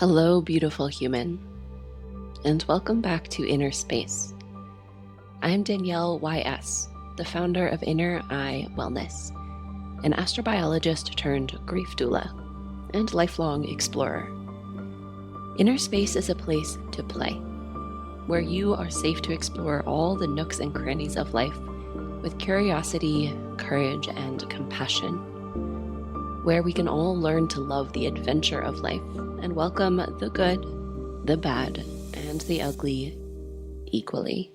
Hello, beautiful human, and welcome back to Inner Space. I'm Danielle YS, the founder of Inner Eye Wellness, an astrobiologist turned grief doula and lifelong explorer. Inner Space is a place to play, where you are safe to explore all the nooks and crannies of life with curiosity, courage, and compassion, where we can all learn to love the adventure of life and welcome the good, the bad, and the ugly equally,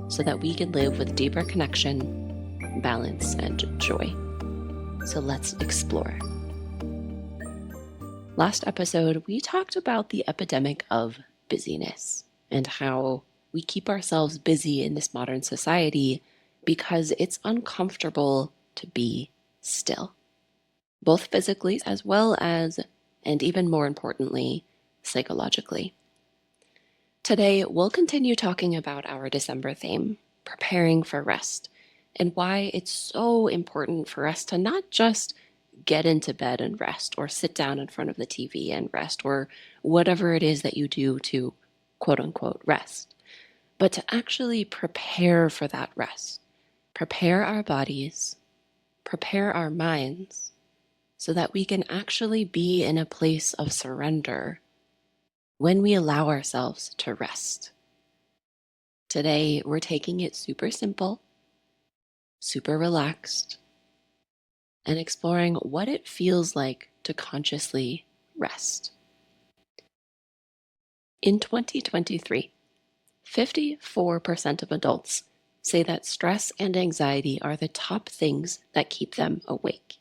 so that we can live with deeper connection, balance, and joy. So let's explore. Last episode, we talked about the epidemic of busyness and how we keep ourselves busy in this modern society because it's uncomfortable to be still, both physically as well as, and even more importantly, psychologically. Today, we'll continue talking about our December theme, preparing for rest, and why it's so important for us to not just get into bed and rest, or sit down in front of the TV and rest, or whatever it is that you do to quote unquote rest, but to actually prepare for that rest. Prepare our bodies, prepare our minds, so that we can actually be in a place of surrender when we allow ourselves to rest. Today, we're taking it super simple, super relaxed, and exploring what it feels like to consciously rest. In 2023, 54% of adults say that stress and anxiety are the top things that keep them awake.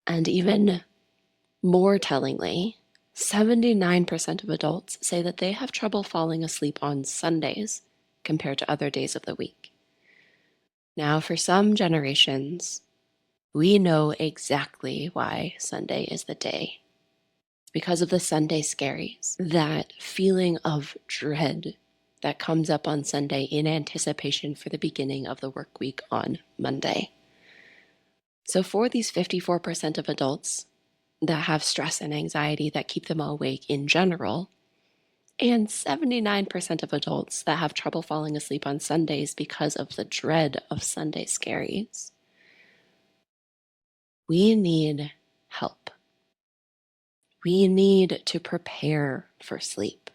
And even more tellingly, 79% of adults say that they have trouble falling asleep on Sundays compared to other days of the week. Now, for some generations, we know exactly why Sunday is the day. It's because of the Sunday Scaries, that feeling of dread that comes up on Sunday in anticipation for the beginning of the work week on Monday. So for these 54% of adults that have stress and anxiety that keep them awake in general, and 79% of adults that have trouble falling asleep on Sundays because of the dread of Sunday Scaries, we need help. We need to prepare for sleep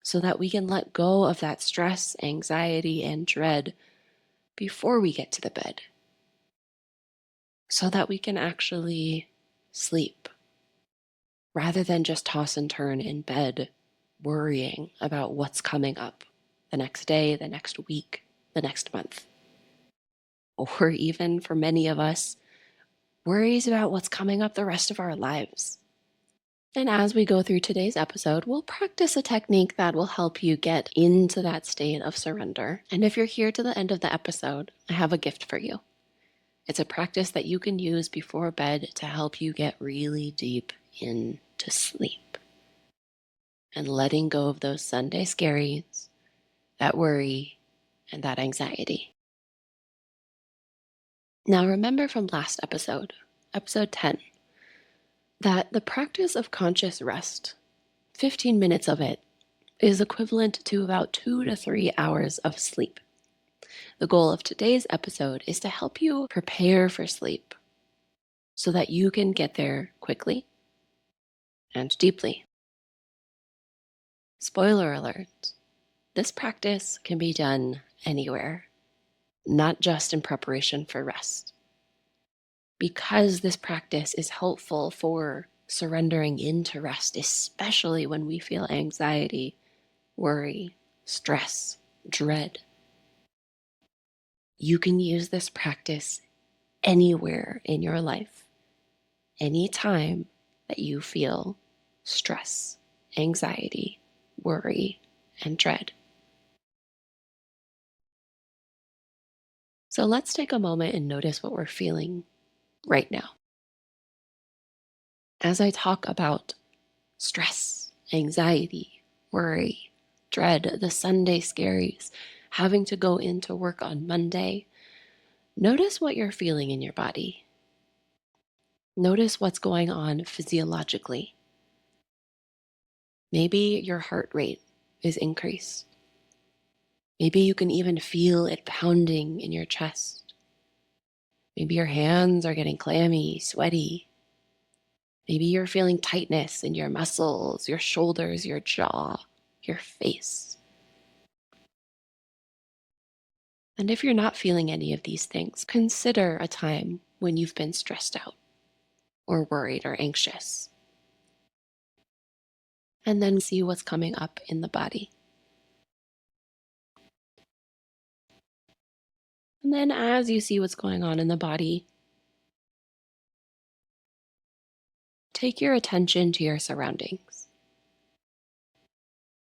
so that we can let go of that stress, anxiety, and dread before we get to the bed, so that we can actually sleep rather than just toss and turn in bed worrying about what's coming up the next day, the next week, the next month. Or even for many of us, worries about what's coming up the rest of our lives. And as we go through today's episode, we'll practice a technique that will help you get into that state of surrender. And if you're here to the end of the episode, I have a gift for you. It's a practice that you can use before bed to help you get really deep into sleep and letting go of those Sunday scaries, that worry, and that anxiety. Now, remember from last episode, episode 10, that the practice of conscious rest, 15 minutes of it, is equivalent to about 2 to 3 hours of sleep. The goal of today's episode is to help you prepare for sleep so that you can get there quickly and deeply. Spoiler alert, this practice can be done anywhere, not just in preparation for rest. Because this practice is helpful for surrendering into rest, especially when we feel anxiety, worry, stress, dread. You can use this practice anywhere in your life, anytime that you feel stress, anxiety, worry, and dread. So let's take a moment and notice what we're feeling right now. As I talk about stress, anxiety, worry, dread, the Sunday scaries, having to go into work on Monday, notice what you're feeling in your body. Notice what's going on physiologically. Maybe your heart rate is increased. Maybe you can even feel it pounding in your chest. Maybe your hands are getting clammy, sweaty. Maybe you're feeling tightness in your muscles, your shoulders, your jaw, your face. And if you're not feeling any of these things, consider a time when you've been stressed out or worried or anxious. And then see what's coming up in the body. And then as you see what's going on in the body, take your attention to your surroundings.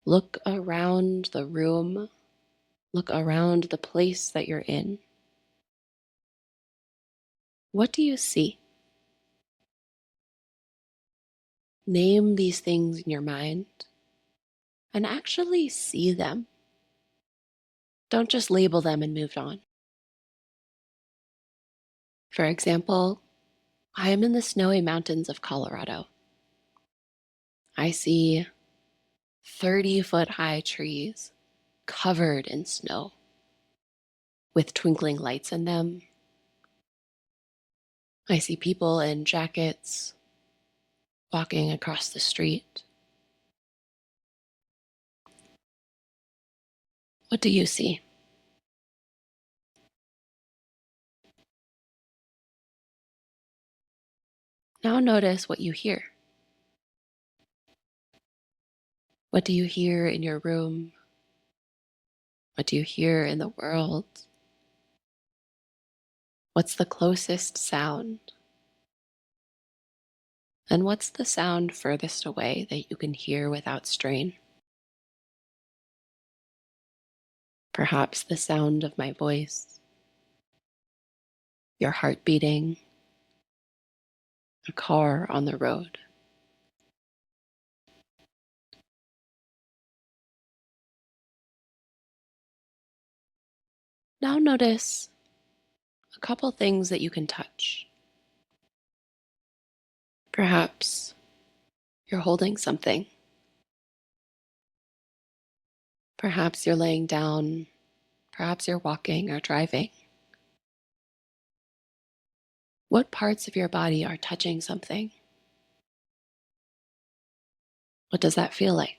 Look around the room. Look around the place that you're in. What do you see? Name these things in your mind and actually see them. Don't just label them and move on. For example, I am in the snowy mountains of Colorado. I see 30-foot high trees covered in snow with twinkling lights in them. I see people in jackets walking across the street. What do you see? Now notice what you hear. What do you hear in your room? What do you hear in the world? What's the closest sound? And what's the sound furthest away that you can hear without strain? Perhaps the sound of my voice, your heart beating, a car on the road. Now notice a couple things that you can touch. Perhaps you're holding something. Perhaps you're laying down. Perhaps you're walking or driving. What parts of your body are touching something? What does that feel like?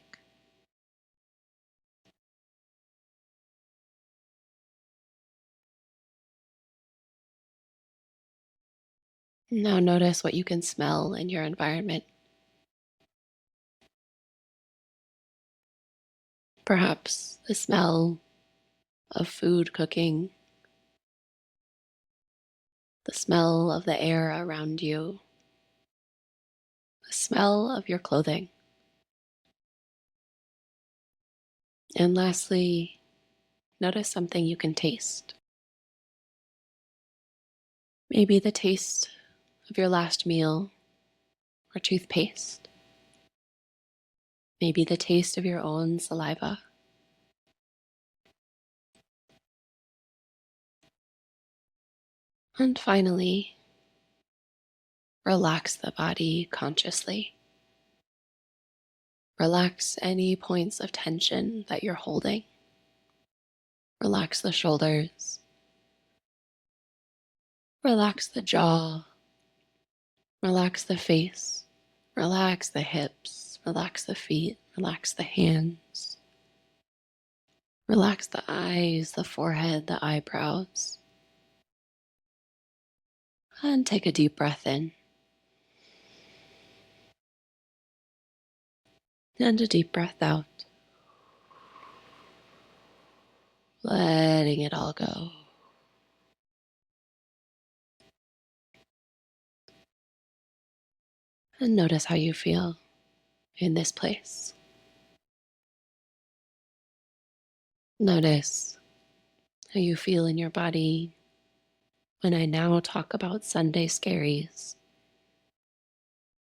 Now notice what you can smell in your environment. Perhaps the smell of food cooking, the smell of the air around you, the smell of your clothing. And lastly, notice something you can taste. Maybe the taste of your last meal or toothpaste. Maybe the taste of your own saliva. And finally, relax the body consciously. Relax any points of tension that you're holding. Relax the shoulders. Relax the jaw. Relax the face. Relax the hips. Relax the feet. Relax the hands. Relax the eyes, the forehead, the eyebrows. And take a deep breath in. And a deep breath out. Letting it all go. And notice how you feel in this place. Notice how you feel in your body when I now talk about Sunday scaries,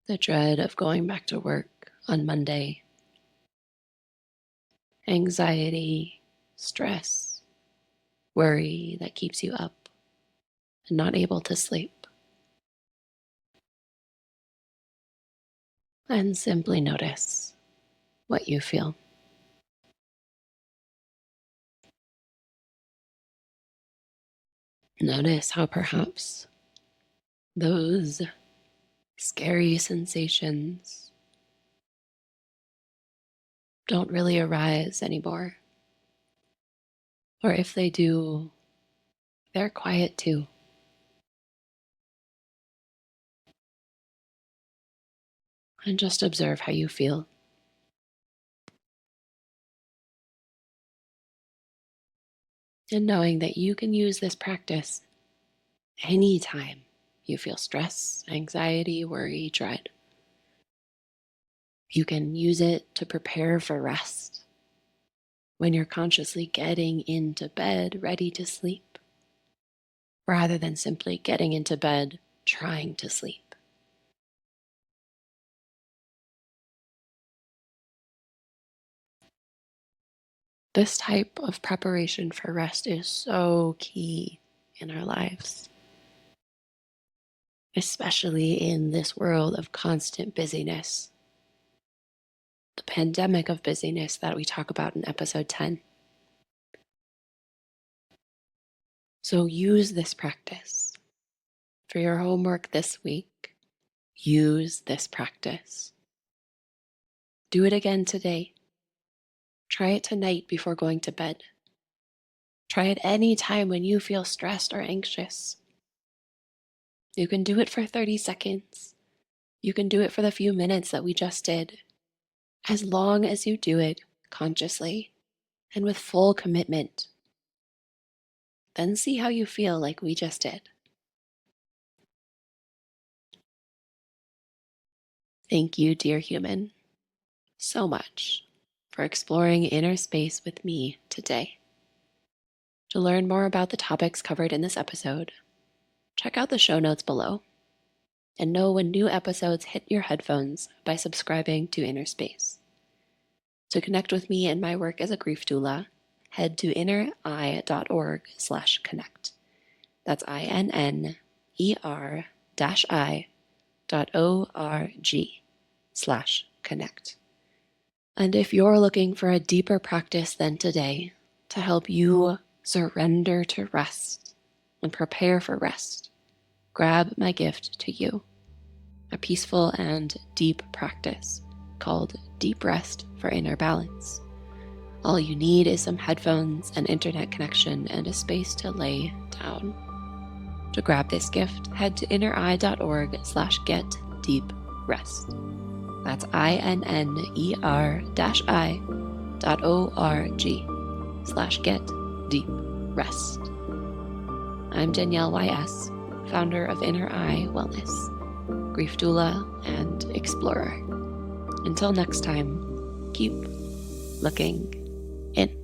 the dread of going back to work on Monday, anxiety, stress, worry that keeps you up and not able to sleep. And simply notice what you feel. Notice how perhaps those scary sensations don't really arise anymore. Or if they do, they're quiet too. And just observe how you feel. And knowing that you can use this practice anytime you feel stress, anxiety, worry, dread. You can use it to prepare for rest when you're consciously getting into bed ready to sleep, rather than simply getting into bed trying to sleep. This type of preparation for rest is so key in our lives, especially in this world of constant busyness, the pandemic of busyness that we talk about in episode 10. So use this practice for your homework this week. Use this practice. Do it again today. Try it tonight before going to bed. Try it any time when you feel stressed or anxious. You can do it for 30 seconds. You can do it for the few minutes that we just did. As long as you do it consciously and with full commitment, then see how you feel like we just did. Thank you, dear human, so much for exploring inner space with me today. To learn more about the topics covered in this episode, check out the show notes below and know when new episodes hit your headphones by subscribing to Inner Space. To connect with me and my work as a grief doula, head to inner-i.org/connect. That's INNER-i.org/connect. And if you're looking for a deeper practice than today to help you surrender to rest and prepare for rest, grab my gift to you, a peaceful and deep practice called Deep Rest for Inner Balance. All you need is some headphones, an internet connection, and a space to lay down. To grab this gift, head to inner-i.org/get-deep-rest. That's INNER-i.org/get-deep-rest. I'm Danielle YS, founder of Inner Eye Wellness, grief doula and explorer. Until next time, keep looking in.